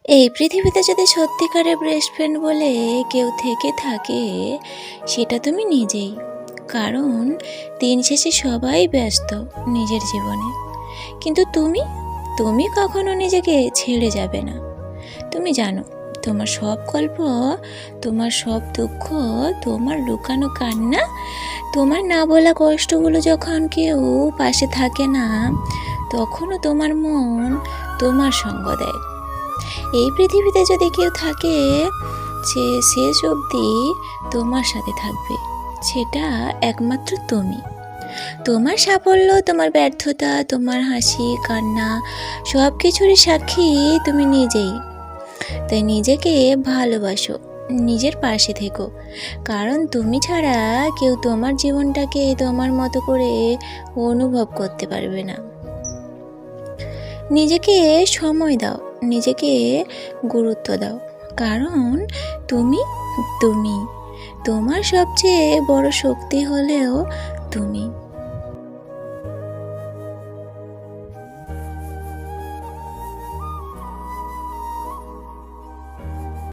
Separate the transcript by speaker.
Speaker 1: এই পৃথিবীতে যদি সত্যিকারের বেস্ট ফ্রেন্ড বলে কেউ থেকে থাকে, সেটা তুমি নিজেই। কারণ দিন শেষে সবাই ব্যস্ত নিজের জীবনে, কিন্তু তুমি তুমি কখনো নিজেকে ছেড়ে যাবে না। তুমি জানো, তোমার সব গল্প, তোমার সব দুঃখ, তোমার লুকানো কান্না, তোমার না বলা কষ্টগুলো যখন কেউ পাশে থাকে না, তখনও তোমার মন তোমার সঙ্গ দেয়। এই পৃথিবীতে যদি কেউ থাকে যে শেষ অবধি তোমার সাথে থাকবে, সেটা একমাত্র তুমি। তোমার সাফল্য, তোমার ব্যর্থতা, তোমার হাসি কান্না, সব কিছুরই সাক্ষী তুমি নিজেই। তাই নিজেকে ভালোবাসো, নিজের পাশে থেকো, কারণ তুমি ছাড়া কেউ তোমার জীবনটাকে তোমার মতো করে অনুভব করতে পারবে না। নিজেকে সময় দাও, নিজেকে গুরুত্ব দাও, কারণ তুমি তুমি তোমার সবচেয়ে বড় শক্তি হলেও তুমি।